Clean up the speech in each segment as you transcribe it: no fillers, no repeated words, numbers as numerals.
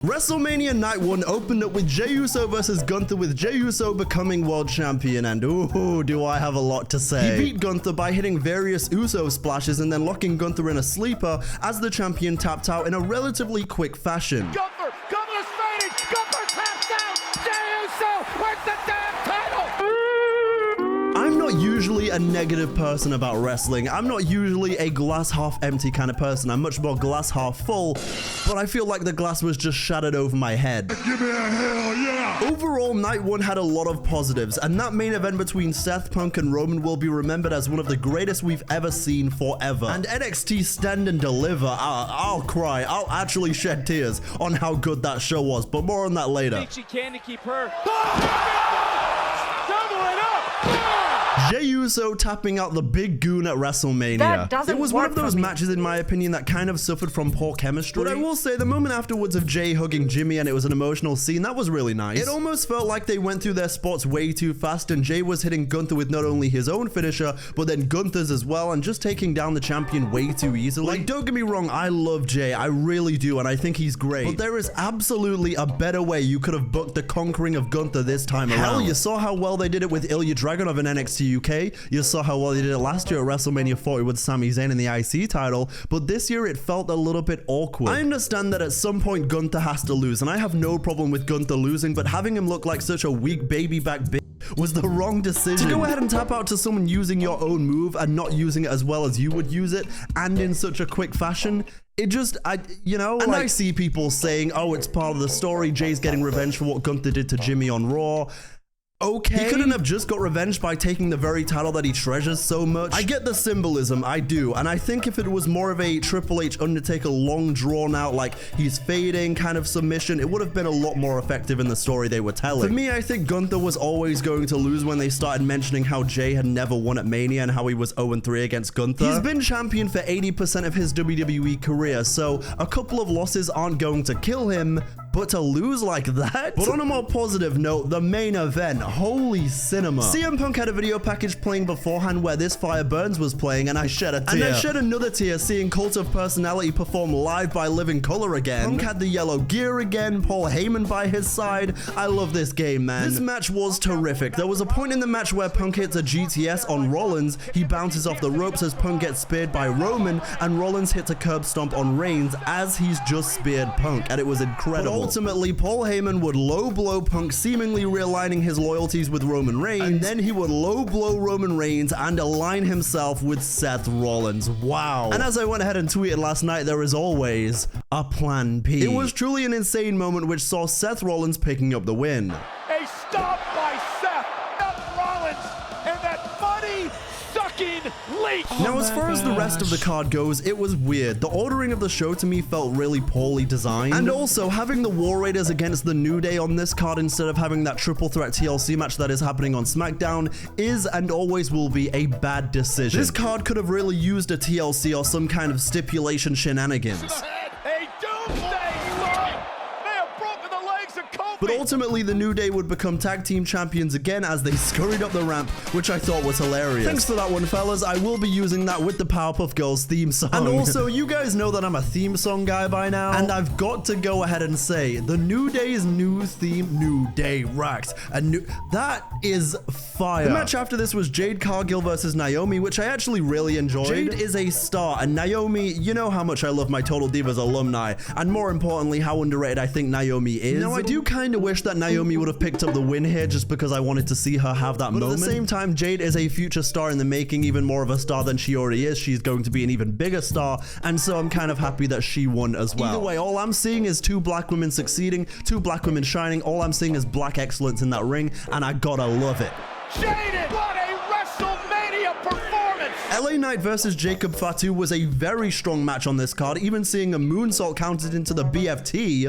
WrestleMania Night 1 opened up with Jey Uso versus Gunther, with Jey Uso becoming world champion, and ooh, do I have a lot to say. He beat Gunther by hitting various Uso splashes and then locking Gunther in a sleeper as the champion tapped out in a relatively quick fashion. Gunther's fading! Gunther taps out! Jey Uso wins the damn title! I'm not usually a negative person about wrestling. I'm not usually a glass half empty kind of person. I'm much more glass half full, but I feel like the glass was just shattered over my head. Give me a hell yeah! Overall, Night 1 had a lot of positives, and that main event between Seth, Punk, and Roman will be remembered as one of the greatest we've ever seen forever. And NXT Stand and Deliver, I'll cry. I'll actually shed tears on how good that show was, but more on that later. I think she can to keep her. Jey Uso tapping out the big goon at WrestleMania. It was one of those matches, in my opinion, that kind of suffered from poor chemistry. But I will say, the moment afterwards of Jey hugging Jimmy and it was an emotional scene, that was really nice. It almost felt like they went through their spots way too fast, and Jey was hitting Gunther with not only his own finisher, but then Gunther's as well, and just taking down the champion way too easily. Like, don't get me wrong, I love Jey, I really do, and I think he's great. But there is absolutely a better way you could have booked the conquering of Gunther this time around. Hell, you saw how well they did it with Ilya Dragunov in NXT UK. You saw how well they did it last year at WrestleMania 40 with Sami Zayn in the IC title, but this year it felt a little bit awkward. I understand that at some point Gunther has to lose, and I have no problem with Gunther losing, but having him look like such a weak baby back bitch was the wrong decision. To go ahead and tap out to someone using your own move and not using it as well as you would use it, and in such a quick fashion, it just, and I see people saying, oh, it's part of the story, Jey's getting revenge for what Gunther did to Jimmy on Raw. Okay. He couldn't have just got revenge by taking the very title that he treasures so much. I get the symbolism, I do, and I think if it was more of a Triple H Undertaker long drawn out, like he's fading kind of submission, it would have been a lot more effective in the story they were telling. For me, I think Gunther was always going to lose when they started mentioning how Jey had never won at Mania and how he was 0-3 against Gunther. He's been champion for 80% of his WWE career, so a couple of losses aren't going to kill him, but to lose like that? But on a more positive note, the main event, holy cinema. CM Punk had a video package playing beforehand where This Fire Burns was playing, and I shed a tear. And I shed another tear seeing Cult of Personality perform live by Living Color again. Punk had the yellow gear again, Paul Heyman by his side. I love this game, man. This match was terrific. There was a point in the match where Punk hits a GTS on Rollins, he bounces off the ropes as Punk gets speared by Roman, and Rollins hits a curb stomp on Reigns as he's just speared Punk, and it was incredible. But ultimately, Paul Heyman would low blow Punk, seemingly realigning his loyalties with Roman Reigns, and then he would low blow Roman Reigns and align himself with Seth Rollins. Wow. And as I went ahead and tweeted last night, there is always a plan P. It was truly an insane moment which saw Seth Rollins picking up the win. A stop by Seth Rollins and that funny sucking leech. Now, as far as the rest of the card goes, it was weird. The ordering of the show to me felt really poorly designed. And also, having the War Raiders against the New Day on this card instead of having that triple threat TLC match that is happening on SmackDown is and always will be a bad decision. This card could have really used a TLC or some kind of stipulation shenanigans. A doomsday club. They have broken the legs of Kofi. But ultimately, the New Day would become tag team champions again as they scurried up the ramp, which I thought was hilarious. Thanks for that one, fellas. I will be using that with the Powerpuff Girls theme song. And also, you guys know that I'm a theme song guy by now, and I've got to go ahead and say, the New Day's new theme, New Day rocks. That is fire. The match after this was Jade Cargill versus Naomi, which I actually really enjoyed. Jade is a star, and Naomi, you know how much I love my Total Divas alumni, and more importantly, how underrated I think Naomi is. Now, I do kind of wish that Naomi would have picked up the win here just because I wanted to see her have that moment. At the same time, Jade is a future star in the making, even more of a star than she already is. She's going to be an even bigger star, and so I'm kind of happy that she won as well. Either way, all I'm seeing is two black women succeeding, two black women shining. All I'm seeing is black excellence in that ring, and I gotta love it. Jaded, what a WrestleMania performance! LA Knight versus Jacob Fatu was a very strong match on this card, even seeing a moonsault counted into the BFT.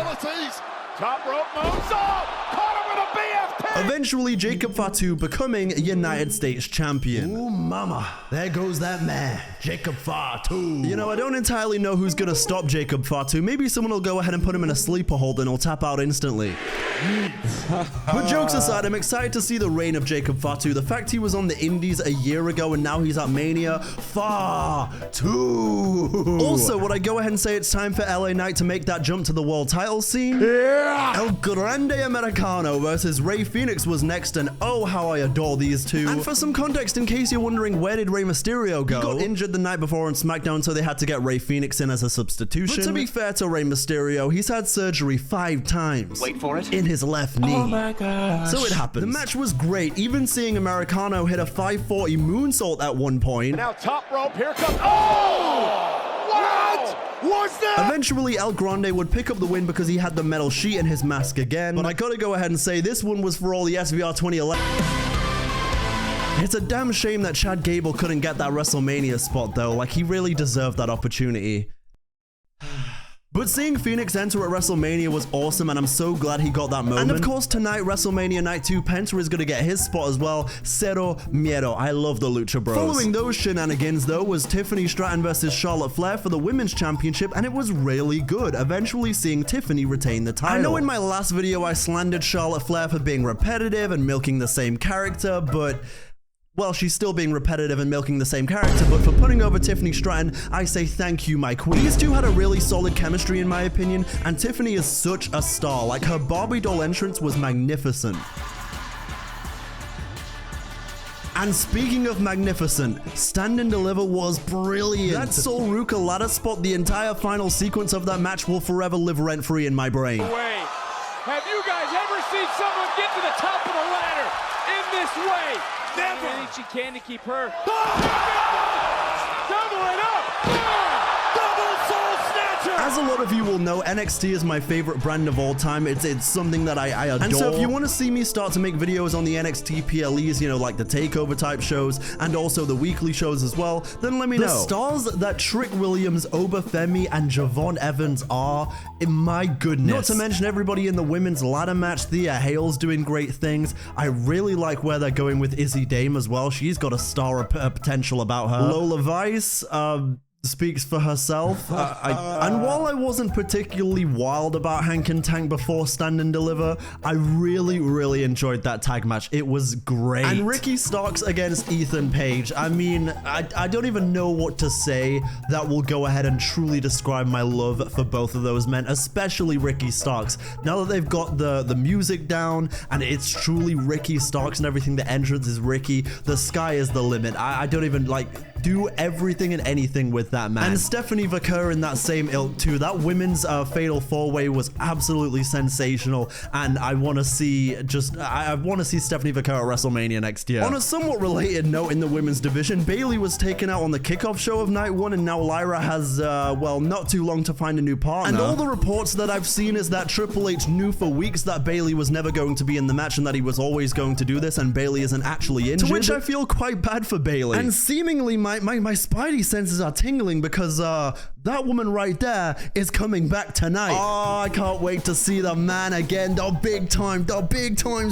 Top rope moonsault! Caught him with a BFT! Eventually, Jacob Fatu becoming United States champion. Ooh, mama. There goes that man, Jacob Fatu. You know, I don't entirely know who's gonna stop Jacob Fatu. Maybe someone will go ahead and put him in a sleeper hold and he'll tap out instantly. But jokes aside, I'm excited to see the reign of Jacob Fatu. The fact he was on the Indies a year ago and now he's at Mania, Fatu. Also, would I go ahead and say it's time for LA Knight to make that jump to the world title scene? Yeah! El Grande Americano versus Rey Fenix was next, and oh, how I adore these two. And for some context, in case you're wondering, where did Rey Mysterio go? He got injured the night before on SmackDown, so they had to get Rey Fenix in as a substitution. But to be fair to Rey Mysterio, he's had surgery 5 times. Wait for it. In his left knee. Oh my gosh. So it happened. The match was great, even seeing Americano hit a 540 moonsault at one point. Now top rope, here comes, oh! What was that? Eventually, El Grande would pick up the win because he had the metal sheet in his mask again. But I gotta go ahead and say this one was for all the SVR 2011. It's a damn shame that Chad Gable couldn't get that WrestleMania spot though. Like, he really deserved that opportunity. But seeing Phoenix enter at WrestleMania was awesome, and I'm so glad he got that moment. And of course, tonight, WrestleMania Night 2, Penta is going to get his spot as well. Cero Miedo. I love the Lucha Bros. Following those shenanigans, though, was Tiffany Stratton versus Charlotte Flair for the Women's Championship, and it was really good, eventually seeing Tiffany retain the title. I know in my last video, I slandered Charlotte Flair for being repetitive and milking the same character, but... well, she's still being repetitive and milking the same character, but for putting over Tiffany Stratton, I say thank you, my queen. These two had a really solid chemistry in my opinion, and Tiffany is such a star. Like, her Barbie doll entrance was magnificent. And speaking of magnificent, Stand and Deliver was brilliant. That Sol Ruca ladder spot, the entire final sequence of that match will forever live rent-free in my brain. Wait, have you guys ever seen someone get to the top of the ladder in this way? Never. I think she can to keep her. Double it up. Double soul snatcher. As a lot of you will know, NXT is my favorite brand of all time. It's something that I adore. And so if you want to see me start to make videos on the NXT PLEs, you know, like the takeover type shows and also the weekly shows as well, then let me know. The stars that Trick Williams, Obafemi, and Javon Evans are, my goodness. Not to mention everybody in the women's ladder match. Thea Hale's doing great things. I really like where they're going with Izzy Dame as well. She's got a star potential about her. Lola Vice, speaks for herself. And while I wasn't particularly wild about Hank and Tank before Stand and Deliver, I really enjoyed that tag match. It was great. And Ricky Starks against Ethan Page. I mean, I don't even know what to say that will go ahead and truly describe my love for both of those men, especially Ricky Starks. Now that they've got the music down and it's truly Ricky Starks and everything, the entrance is Ricky, the sky is the limit. I don't even do everything and anything with that man. And Stephanie Vaquer in that same ilk too. That women's fatal 4-way was absolutely sensational, and I want to see I want to see Stephanie Vaquer at WrestleMania next year. On a somewhat related note, in the women's division, Bayley was taken out on the kickoff show of night 1, and now Lyra has well, not too long to find a new partner. And all the reports that I've seen is that Triple H knew for weeks that Bayley was never going to be in the match and that he was always going to do this, and Bayley isn't actually injured. To which I feel quite bad for Bayley. And seemingly my spidey senses are tingling because that woman right there is coming back tonight. Oh, I can't wait to see the man again. The big time's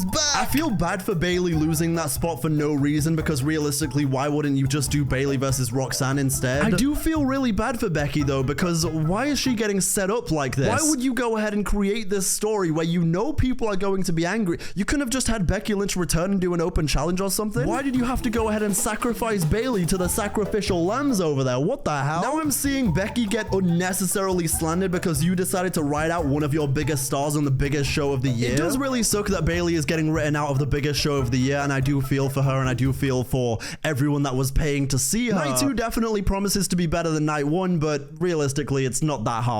back. I feel bad for Bayley losing that spot for no reason, because realistically, why wouldn't you just do Bayley versus Roxanne instead? I do feel really bad for Becky though, because why is she getting set up like this? Why would you go ahead and create this story where you know people are going to be angry? You couldn't have just had Becky Lynch return and do an open challenge or something? Why did you have to go ahead and sacrifice Bayley to the sacrificial lambs over there? What the hell? Now I'm seeing Becky get unnecessarily slandered because you decided to ride out one of your biggest stars on the biggest show of the year. It does really suck that Bayley is getting written out of the biggest show of the year, and I do feel for her, and I do feel for everyone that was paying to see her. Night 2 definitely promises to be better than night 1, but realistically, it's not that hard.